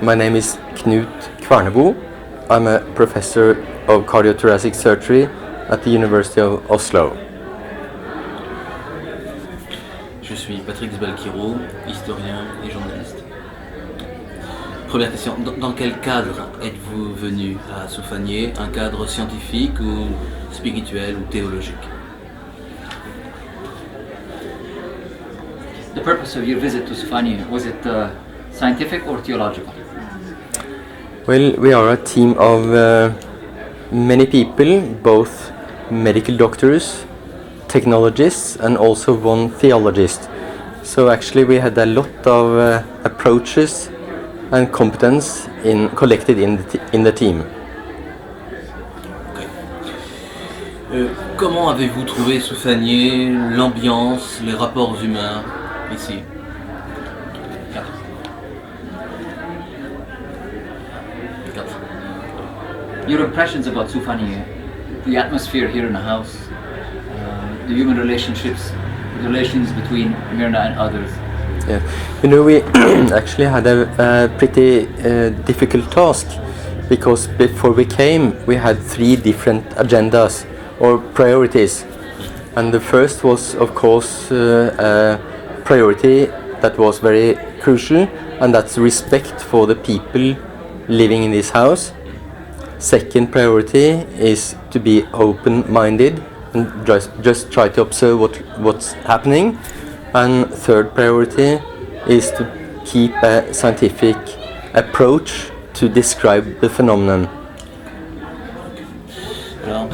My name is Knut Kvernebo. I'm a professor of cardiothoracic surgery at the University of Oslo. Je suis Patrick Zbalkiro, historien et journaliste. Première question, dans quel cadre êtes-vous venu à Soufanieh? Un cadre scientifique ou spirituel ou théologique? The purpose of your visit to Soufanieh, was it scientific or theological? Well, we are a team of many people, both medical doctors, technologists and also one theologist. So actually we had a lot of approaches and competence collected in the team. Okay. Comment avez-vous trouvé Soufanieh, l'ambiance, les rapports humains ici? Your impressions about Soufanieh, the atmosphere here in the house, the human relationships, the relations between Myrna and others. Yeah, you know, we actually had a pretty difficult task, because before we came we had 3 different agendas or priorities, and the first was of course a priority that was very crucial, and that's respect for the people living in this house. Second priority is to be open-minded and just try to observe what's happening. And third priority is to keep a scientific approach to describe the phenomenon. Alors,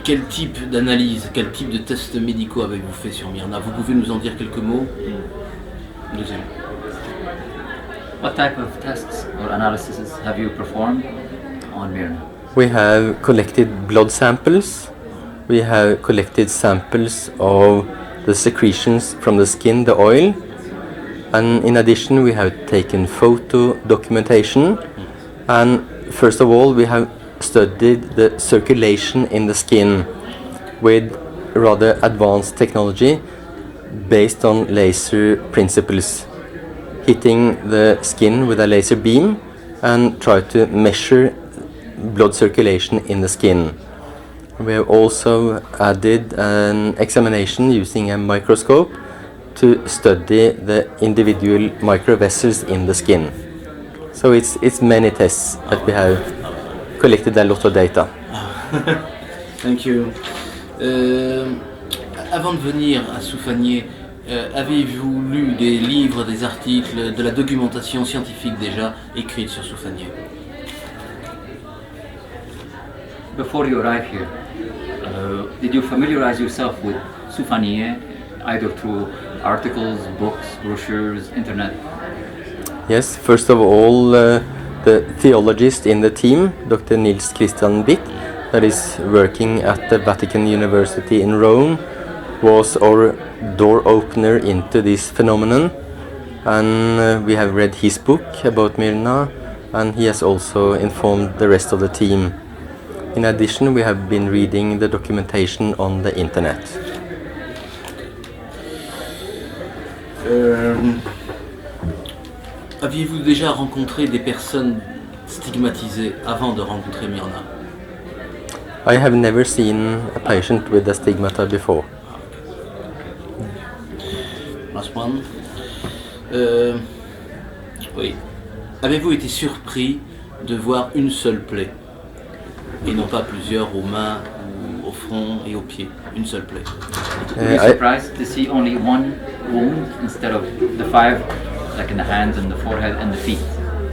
quel type d'analyse, quel type de tests médicaux avez-vous fait sur Myrna? Vous pouvez nous en dire quelques mots? Deuxième. What type of tests or analyses have you performed on Myrna? We have collected blood samples. We have collected samples of the secretions from the skin, the oil. And in addition we have taken photo documentation. And first of all we have studied the circulation in the skin with rather advanced technology based on laser principles, hitting the skin with a laser beam and try to measure blood circulation in the skin. We have also added an examination using a microscope to study the individual microvessels in the skin. So it's many tests that we have collected a lot of data. Thank you. Avant de venir à Soufanieh, avez-vous lu des livres, des articles, de la documentation scientifique déjà écrite sur Soufanieh? Before you arrived here, did you familiarize yourself with Soufanieh either through articles, books, brochures, internet? Yes, first of all, the theologist in the team, Dr. Nils Christian Wick, that is working at the Vatican University in Rome, was our door opener into this phenomenon, and we have read his book about Myrna, and he has also informed the rest of the team. In addition, we have been reading the documentation on the internet. Aviez-vous déjà rencontré des personnes stigmatisées avant de rencontrer Myrna? I have never seen a patient with a stigmata before. Last one. Oui. Avez-vous été surpris de voir une seule plaie et non pas plusieurs aux mains, ou au front et aux pieds? Une seule plaie. Were you surprised to see only one wound instead of the 5, like in the hands and the forehead and the feet?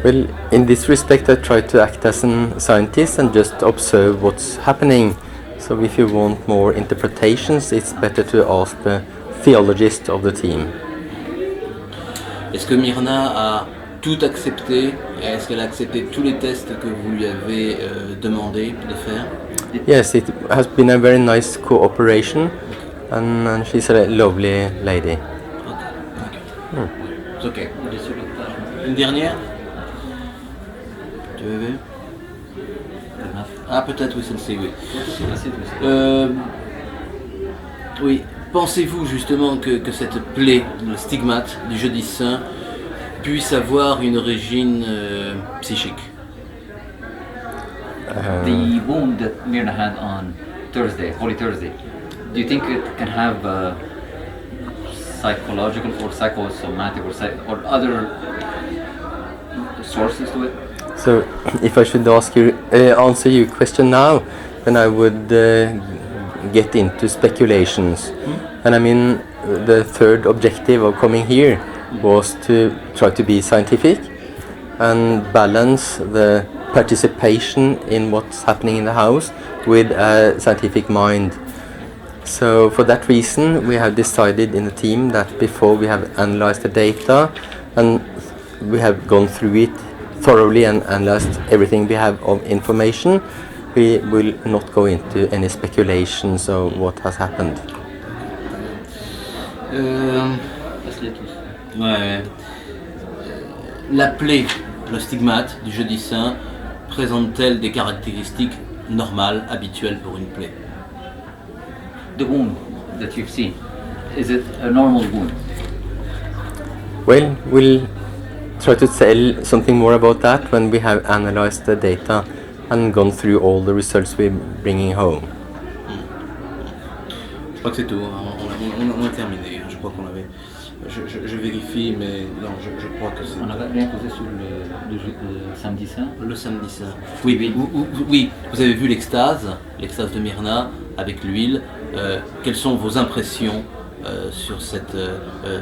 Well, in this respect I try to act as a scientist and just observe what's happening. So if you want more interpretations, it's better to ask the theologist of the team. Est-ce que Myrna a tout accepté? Est-ce qu'elle a accepté tous les tests que vous lui avez demandé de faire? Yes, it has been a very nice cooperation, and she's a lovely lady. Okay. Okay. Une dernière? Tu veux? Ah, peut-être, oui, celle-ci, oui. Oui. Pensez-vous justement que cette plaie, le stigmate du jeudi saint, puisse avoir une origine psychique. The wound that Myrna had on Thursday, Holy Thursday, do you think it can have psychological or psychosomatic or other sources to it? So, if I should answer your question now, then I would get into speculations. And I mean, the third objective of coming here was to try to be scientific and balance the participation in what's happening in the house with a scientific mind. So for that reason we have decided in the team that before we have analyzed the data and we have gone through it thoroughly and analyzed everything we have of information, we will not go into any speculations of what has happened. Ouais. La plaie, le stigmate du jeudi saint, présente-t-elle des caractéristiques normales, habituelles pour une plaie? The wound that you've seen, is it a normal wound? Well, we'll try to tell something more about that when we have analyzed the data and gone through all the results we're bringing home. Je crois que c'est tout, on a terminé, je crois qu'on avait... Je vérifie, mais non, je crois que c'est... On n'avait rien posé sur le samedi saint? Le samedi saint. Oui, oui, vous avez vu l'extase de Myrna avec l'huile. Quelles sont vos impressions sur cette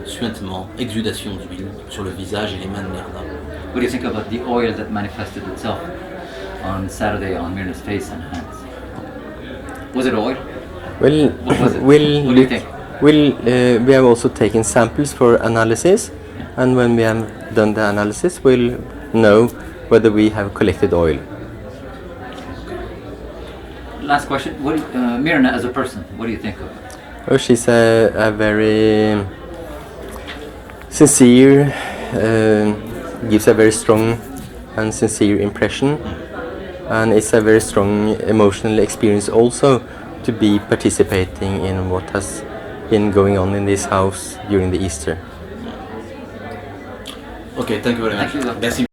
suintement, exudation d'huile sur le visage et les mains de Myrna? What do you think about the oil that manifested itself on Saturday on Myrna's face and hands? Was it oil? Well, What was it? What do you think? we have also taken samples for analysis, and when we have done the analysis, we'll know whether we have collected oil. Last question. Myrna as a person, what do you think of her? Oh, she's a very sincere, gives a very strong and sincere impression, and it's a very strong emotional experience also to be participating in what has been going on in this house during the Easter. Okay, thank you very much. Thank you. Merci.